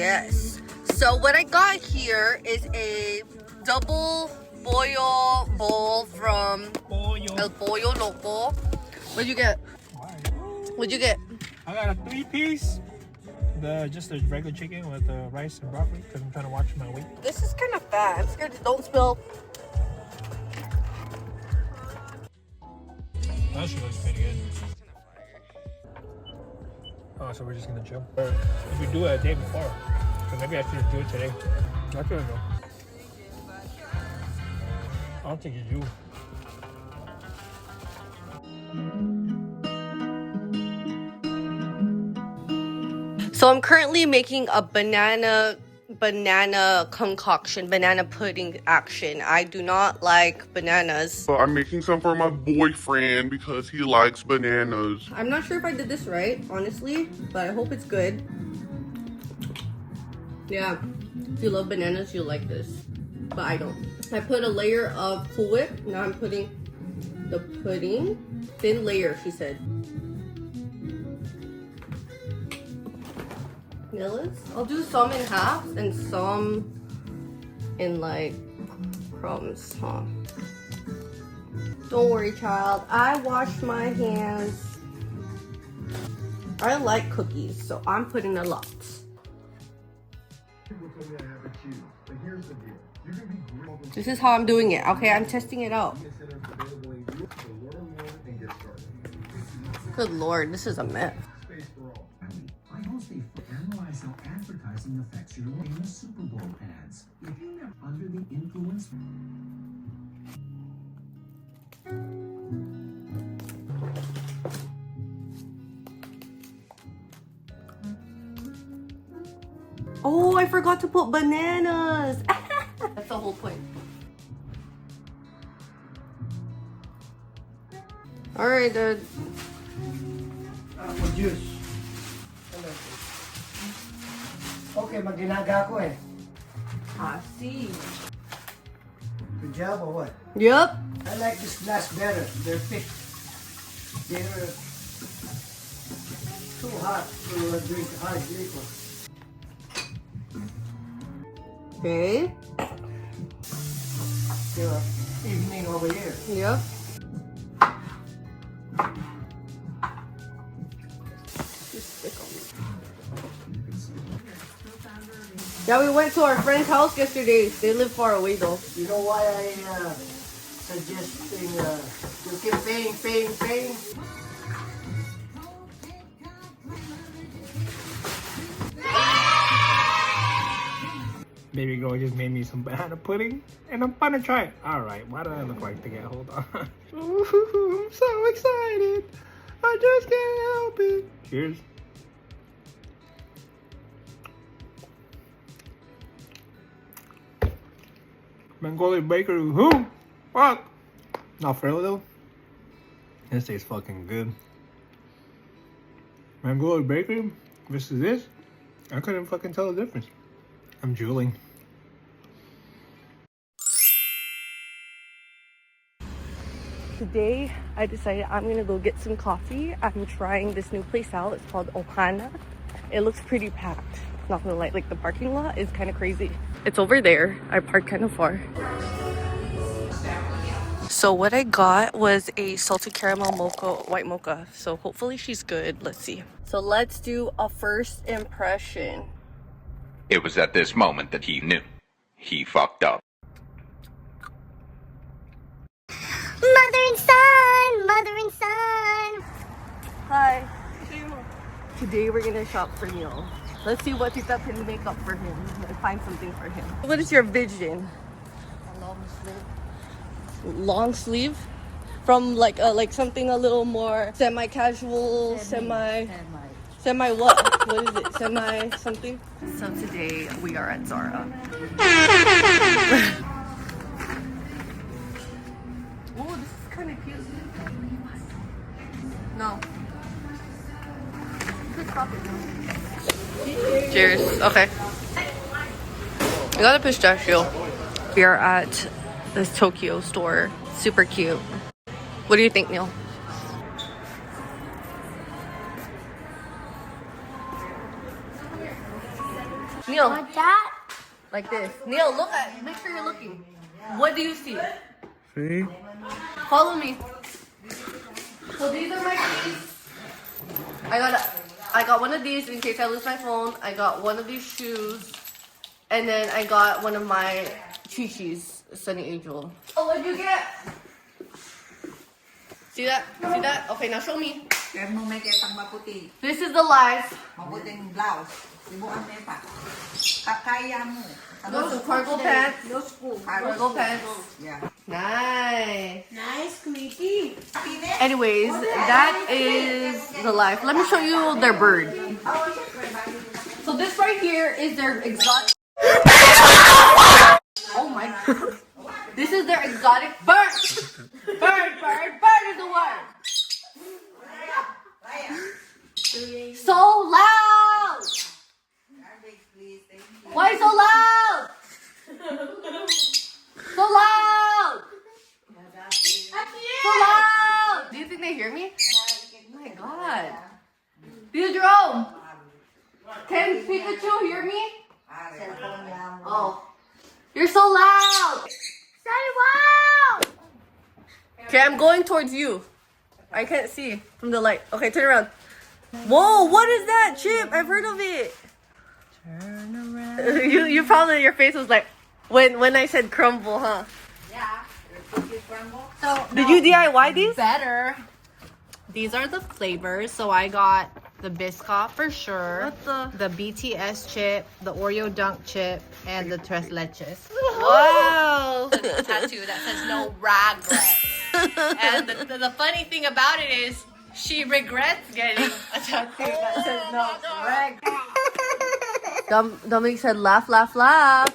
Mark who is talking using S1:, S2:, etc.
S1: Yes. So what I got here is a double boil bowl from El Pollo Loco. What'd you get? What'd you get?
S2: I got a 3-piece. Just the regular chicken with the rice and broccoli because I'm trying to watch my weight.
S1: This is kind of fat. I'm scared it don't spill.
S2: That shit looks pretty good. Oh, so we're just gonna chill. Or if we do it a day before, so maybe I should just do it today. I don't know. I don't think you do.
S1: So I'm currently making a banana concoction, banana pudding action. I do not like bananas.
S3: So I'm making some for my boyfriend because he likes bananas.
S1: I'm not sure if I did this right, honestly, but I hope it's good. Yeah, if you love bananas, you'll like this, but I don't. I put a layer of Cool Whip. Now I'm putting the pudding. Thin layer, she said. Vanillas. I'll do some in half and some in like crumbs, huh? Don't worry, child. I washed my hands. I like cookies, so I'm putting a lot. This is how I'm doing it. Okay, I'm testing it out. Good Lord, this is a mess.
S4: Analyze how advertising affects your famous Super Bowl ads. If you're under the influence.
S1: Oh, I forgot to put bananas. That's the whole point. All right, Dad.
S5: Apple juice. Okay, maginaga ko eh.
S1: I see.
S5: Good job or what?
S1: Yep.
S5: I like this glass better. They're thick. They're too hot to drink hot liquor.
S1: Okay.
S5: Evening over here.
S1: Yep. Yeah, we went to our friend's house yesterday. They live far away though.
S5: You know why I suggesting you keep paying?
S2: Baby girl just made me some banana pudding, and I'm gonna try it. All right, why do I look like the guy? Hold on. Ooh, I'm so excited. I just can't help it. Cheers. Bengali bakery, who? Fuck. Not for real though. This tastes fucking good. Bengali bakery versus this, I couldn't fucking tell the difference. I'm drooling.
S1: Today, I decided I'm gonna go get some coffee. I'm trying this new place out. It's called Ohana. It looks pretty packed. Not gonna lie, like the parking lot is kind of crazy. It's over there. I parked kind of far. So what I got was a salted caramel mocha, white mocha. So hopefully she's good. Let's see. So let's do a first impression.
S6: It was at this moment that he knew. He fucked up.
S7: Mother and son! Mother and son!
S1: Hi. Today we're gonna shop for Neil. Let's see what Tita can make up for him and find something for him. What is your vision?
S5: A long sleeve.
S1: Long sleeve? From like something a little more semi-casual, semi what? What is it? Semi something? So today we are at Zara. Oh, this is kind of cute. No. Cheers. Okay. I got a pistachio. We are at this Tokyo store. Super cute. What do you think, Neil? Neil,
S7: Like that?
S1: like this. Neil, look at. Make sure you're looking. What do you see?
S3: See?
S1: Follow me. So these are my keys. I got one of these in case I lose my phone. I got one of these shoes, and then I got one of my Chi-Chi's, Sunny Angel. Oh, what'd you get? See that? See that? Okay, now show me.
S8: Kaya mo may kitang maputi.
S1: This is the live.
S8: Maputing blouse. Sibuan mo pa. Kakaya mo.
S1: Those are cargo pants.
S8: No school.
S1: Cargo pants.
S8: Yeah.
S1: Nice.
S7: Nice, Squeaky.
S1: Anyways, that is the life. Let me show you their bird. So this right here is their exotic. Oh my god. This is their exotic bird. Bird is the word. So loud. Why so loud? So loud. So loud. Do you think they hear me? Oh my god. Jerome. Can Pikachu hear me? Oh. You're so loud.
S7: Say wow!
S1: Okay, I'm going towards you. I can't see from the light. Okay, turn around. Whoa, what is that, Chip? I've heard of it. Turn around. You probably, your face was like, when I said crumble, huh?
S8: Yeah.
S1: So, did you DIY these?
S9: Better. These are the flavors. So I got the Biscoff for sure.
S1: What
S9: the BTS chip, the Oreo dunk chip, and the Tres Leches.
S1: Wow.
S9: Tattoo that says no regrets. And the funny thing about it is she regrets getting a tattoo that says no regrets.
S1: Dominic said laugh, laugh, laugh.